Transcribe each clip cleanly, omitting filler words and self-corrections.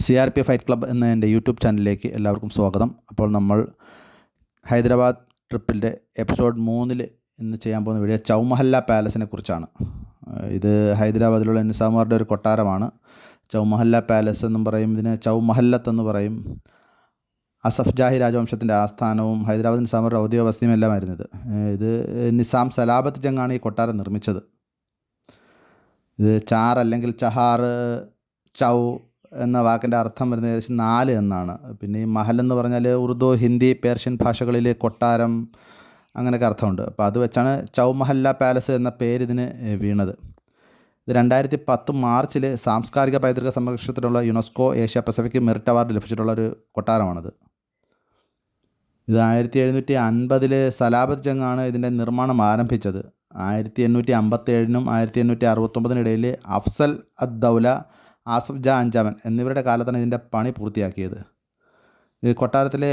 CRP fight club എന്ന എൻ്റെ YouTube ചാനലിലേക്ക് എല്ലാവർക്കും സ്വാഗതം. അപ്പോൾ നമ്മൾ ഹൈദരാബാദ് ട്രിപ്പിൻ്റെ എപ്പിസോഡ് 3 ഇന്ന് ചെയ്യാൻ പോകുന്ന വീഡിയോ ചൗമഹല്ല പാലസിനെ കുറിച്ചാണ്. ഇത് ഹൈദരാബാദിലുള്ള നിസാമുമാരുടെ ഒരു കൊട്ടാരമാണ്. ചൗമഹല്ല പാലസ് എന്നും പറയും, ഇതിനെ ചൗമഹല്ലത്ത് എന്ന് പറയും. അസഫ് ജാഹി രാജവംശത്തിൻ്റെ ആസ്ഥാനവും ഹൈദരാബാദ് നിസാമുമാരുടെ ഔദ്യോഗിക വസതിയും എല്ലാമായിരുന്നു ഇത് നിസാം സലാബത്ത് ജംഗാണ് ഈ കൊട്ടാരം നിർമ്മിച്ചത്. ഇത് ചാർ അല്ലെങ്കിൽ ചഹാർ, ചൗ എന്ന വാക്കിൻ്റെ അർത്ഥം വരുന്നത് ഏകദേശം 4 എന്നാണ്. പിന്നെ ഈ മഹൽ എന്ന് പറഞ്ഞാൽ ഉറുദു, ഹിന്ദി, പേർഷ്യൻ ഭാഷകളിൽ കൊട്ടാരം അങ്ങനെയൊക്കെ അർത്ഥമുണ്ട്. അപ്പോൾ അത് വെച്ചാണ് ചൗമഹല്ല പാലസ് എന്ന പേര് ഇതിന് വീണത്. ഇത് 2010 മാർച്ചിൽ സാംസ്കാരിക പൈതൃക സംരക്ഷണത്തിലുള്ള UNESCO Asia Pacific merit award ലഭിച്ചിട്ടുള്ള ഒരു കൊട്ടാരമാണിത്. ഇത് 1750 സലാബത്ത് ജംഗാണ് ഇതിൻ്റെ നിർമ്മാണം ആരംഭിച്ചത്. 1857 1869 ഇടയിൽ അഫ്സൽ അദ് ദൗല, ആസഫ് ജാ അഞ്ചാമൻ എന്നിവരുടെ കാലത്താണ് ഇതിൻ്റെ പണി പൂർത്തിയാക്കിയത്. ഈ കൊട്ടാരത്തിൽ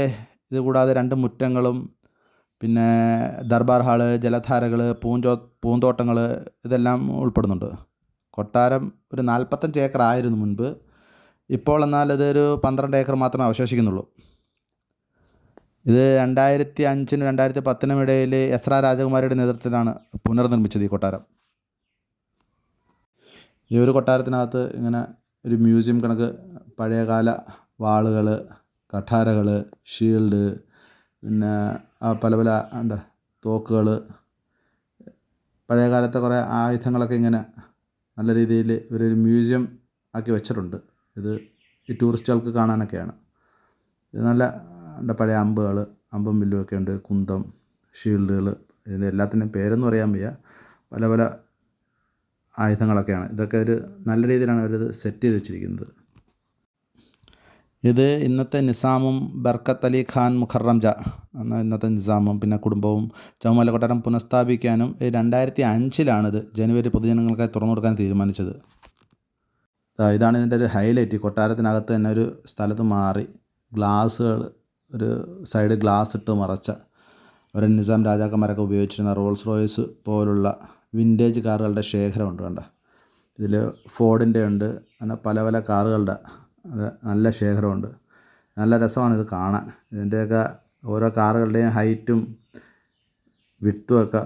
ഇത് കൂടാതെ 2 മുറ്റങ്ങളും പിന്നെ ദർബാർ ഹാള്, ജലധാരകൾ, പൂന്തോട്ടങ്ങൾ ഇതെല്ലാം ഉൾപ്പെടുന്നുണ്ട്. കൊട്ടാരം ഒരു 45 ഏക്കർ ആയിരുന്നു മുൻപ്. ഇപ്പോൾ എന്നാൽ ഇതൊരു 12 ഏക്കർ മാത്രമേ അവശേഷിക്കുന്നുള്ളൂ. ഇത് 2005 2010 ഇടയിൽ എസ്ര രാജകുമാരിയുടെ നേതൃത്വത്തിലാണ് പുനർനിർമ്മിച്ചത് ഈ കൊട്ടാരം. ഈ ഒരു കൊട്ടാരത്തിനകത്ത് ഇങ്ങനെ ഒരു മ്യൂസിയം കണക്ക് പഴയകാല വാളുകൾ, കഠാരകൾ, ഷീൽഡ്, പിന്നെ പല പല തോക്കുകൾ, പഴയകാലത്തെ കുറേ ആയുധങ്ങളൊക്കെ ഇങ്ങനെ നല്ല രീതിയിൽ ഒരു മ്യൂസിയം ആക്കി വെച്ചിട്ടുണ്ട്. ഇത് ഈ ടൂറിസ്റ്റുകൾക്ക് കാണാനൊക്കെയാണ്. ഇത് നല്ല പഴയ അമ്പും വില്ലും ഒക്കെ ഉണ്ട്, കുന്തം, ഷീൽഡുകൾ, ഇതിൻ്റെ എല്ലാത്തിൻ്റെയും പേരൊന്നും അറിയാൻ വയ്യ. പല പല ആയുധങ്ങളൊക്കെയാണ്. ഇതൊക്കെ ഒരു നല്ല രീതിയിലാണ് അവരിത് സെറ്റ് ചെയ്ത് വെച്ചിരിക്കുന്നത്. ഇത് ഇന്നത്തെ നിസാമും ബർക്കത്ത് അലി ഖാൻ മുഖറം ജ എന്ന ഇന്നത്തെ നിസാമും പിന്നെ കുടുംബവും ചൗമഹല്ല കൊട്ടാരം പുനഃസ്ഥാപിക്കാനും 2005 ജനുവരി പൊതുജനങ്ങൾക്കായി തുറന്നു കൊടുക്കാൻ തീരുമാനിച്ചത്. ഇതാണ് ഇതിൻ്റെ ഒരു ഹൈലൈറ്റ്. കൊട്ടാരത്തിനകത്ത് തന്നെ ഒരു സ്ഥലത്ത് മാറി ഗ്ലാസ്സുകൾ, ഒരു സൈഡ് ഗ്ലാസ് ഇട്ട് മറച്ച ഒരു നിസാം രാജാക്കന്മാരൊക്കെ ഉപയോഗിച്ചിരുന്ന റോൾസ് റോയ്സ് പോലുള്ള വിൻറ്റേജ് കാറുകളുടെ ശേഖരമുണ്ട്. കണ്ട, ഇതിൽ ഫോർഡിൻ്റെ ഉണ്ട്, അങ്ങനെ പല പല കാറുകളുടെ നല്ല ശേഖരമുണ്ട്. നല്ല രസമാണ് ഇത് കാണാൻ. ഇതിൻ്റെയൊക്കെ ഓരോ കാറുകളുടെയും ഹൈറ്റും വിഡ്ത്തും ഒക്കെ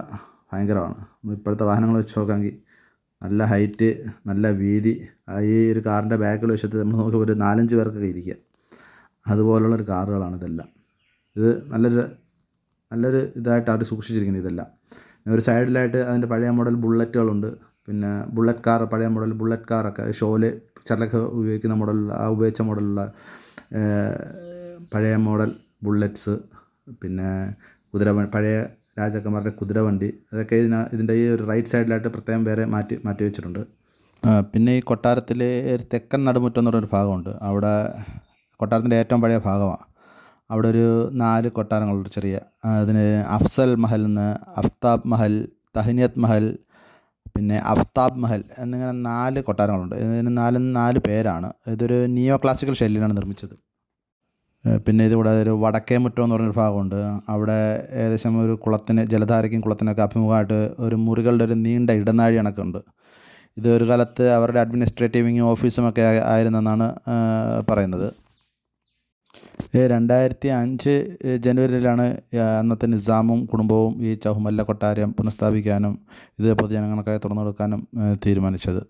ഭയങ്കരമാണ്. ഇപ്പോഴത്തെ വാഹനങ്ങൾ വെച്ച് നോക്കാമെങ്കിൽ നല്ല ഹൈറ്റ്, നല്ല വീതി. ഈ ഒരു കാറിൻ്റെ ബാക്കിൽ വശത്ത് നമ്മൾ നോക്കുമ്പോൾ ഒരു 4-5 പേർക്കൊക്കെ ഇരിക്കുക. അതുപോലുള്ളൊരു കാറുകളാണ് ഇതെല്ലാം. ഇത് നല്ലൊരു ഇതായിട്ട് അവർ സൂക്ഷിച്ചിരിക്കുന്നത് ഇതെല്ലാം. ഒരു സൈഡിലായിട്ട് അതിൻ്റെ പഴയ മോഡൽ ബുള്ളറ്റുകളുണ്ട്. പിന്നെ ബുള്ളറ്റ് കാർ, പഴയ മോഡൽ ബുള്ളറ്റ് കാറൊക്കെ ഷോയിൽ പിക്ചറിലൊക്കെ ഉപയോഗിക്കുന്ന മോഡലുള്ള ഉപയോഗിച്ച മോഡലുള്ള പഴയ മോഡൽ ബുള്ളറ്റ്സ്, പിന്നെ പഴയ രാജാക്കന്മാരുടെ കുതിരവണ്ടി, അതൊക്കെ ഇതിൻ്റെ ഈ ഒരു റൈറ്റ് സൈഡിലായിട്ട് പ്രത്യേകം വേറെ മാറ്റി വെച്ചിട്ടുണ്ട്. പിന്നെ ഈ കൊട്ടാരത്തിൽ ഒരു തെക്കൻ നടുമുറ്റം എന്ന് പറഞ്ഞൊരു ഭാഗമുണ്ട്. അവിടെ കൊട്ടാരത്തിൻ്റെ ഏറ്റവും പഴയ ഭാഗമാണ്. അവിടെ ഒരു 4 കൊട്ടാരങ്ങളുണ്ട് ചെറിയ. അതിന് അഫ്സൽ മഹൽ എന്ന്, അഫ്താബ് മഹൽ, തഹ്നിയത് മഹൽ, പിന്നെ അഫ്താബ് മഹൽ എന്നിങ്ങനെ 4 കൊട്ടാരങ്ങളുണ്ട്. ഇതിന് 4 പേരാണ്. ഇതൊരു നിയോ ക്ലാസിക്കൽ ശൈലിയിലാണ് നിർമ്മിച്ചത്. പിന്നെ ഇത് കൂടാതെ ഒരു വടക്കേ മുറ്റം എന്ന് പറഞ്ഞൊരു ഭാഗമുണ്ട്. അവിടെ ഏകദേശം ഒരു കുളത്തിന്, ജലധാരയ്ക്കും കുളത്തിനൊക്കെ അഭിമുഖമായിട്ട് ഒരു മുറികളുടെ ഒരു നീണ്ട ഇടനാഴി കണക്കുണ്ട്. ഇത് ഒരു കാലത്ത് അവരുടെ അഡ്മിനിസ്ട്രേറ്റീവ് വിങ്ങും ഓഫീസും ഒക്കെ ആയിരുന്നെന്നാണ് പറയുന്നത്. 2005 ജനുവരിയിലാണ് അന്നത്തെ നിസാമും കുടുംബവും ഈ ചൗമഹല്ല കൊട്ടാരം പുനഃസ്ഥാപിക്കാനും ഇത് പൊതുജനങ്ങൾക്കായി തുറന്നു കൊടുക്കാനും തീരുമാനിച്ചത്.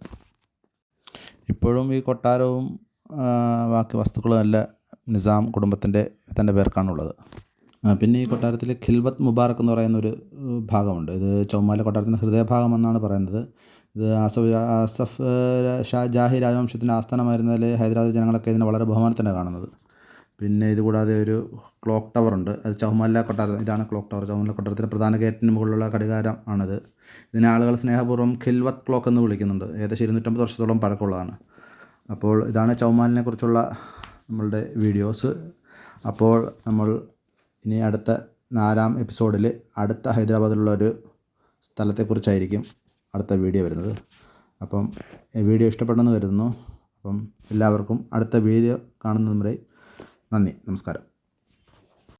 ഇപ്പോഴും ഈ കൊട്ടാരവും ബാക്കി വസ്തുക്കളും എല്ലാം നിസാം കുടുംബത്തിൻ്റെ തന്നെ പേർക്കാണുള്ളത്. പിന്നെ ഈ കൊട്ടാരത്തിൽ ഖിൽവത്ത് മുബാറക്ക് എന്ന് പറയുന്നൊരു ഭാഗമുണ്ട്. ഇത് ചൗമഹല്ല കൊട്ടാരത്തിൻ്റെ ഹൃദയഭാഗം എന്നാണ് പറയുന്നത്. ഇത് അസഫ് ജാഹി രാജവംശത്തിൻ്റെ ആസ്ഥാനമായിരുന്നതിൽ ഹൈദരാബാദ് ജനങ്ങളൊക്കെ ഇതിനെ വളരെ ബഹുമാനത്തിൻ്റെ കാണുന്നത്. പിന്നെ ഇത് കൂടാതെ ഒരു ക്ലോക്ക് ടവർ ഉണ്ട്. അത് ചൗമഹല്ല കൊട്ടാരം, ഇതാണ് ക്ലോക്ക് ടവർ. ചൗമഹല്ല കൊട്ടാരത്തിൻ്റെ പ്രധാന ഗേറ്റിന് മുകളിലുള്ള ഘടികാരം ആണിത്. ഇതിനെ ആളുകൾ സ്നേഹപൂർവ്വം ഖിൽവത്ത് ക്ലോക്ക് എന്ന് വിളിക്കുന്നുണ്ട്. ഏകദേശം 250 വർഷത്തോളം പഴക്കമുള്ളതാണ്. അപ്പോൾ ഇതാണ് ചൗമഹലിനെ കുറിച്ചുള്ള നമ്മളുടെ വീഡിയോസ്. അപ്പോൾ നമ്മൾ ഇനി അടുത്ത 4ാം എപ്പിസോഡിൽ അടുത്ത ഹൈദരാബാദിലുള്ള ഒരു സ്ഥലത്തെക്കുറിച്ചായിരിക്കും അടുത്ത വീഡിയോ വരുന്നത്. അപ്പം വീഡിയോ ഇഷ്ടപ്പെട്ടെന്ന് കരുതുന്നു. അപ്പം എല്ലാവർക്കും അടുത്ത വീഡിയോ കാണുന്നതുവരെ നന്ദി, നമസ്കാരം.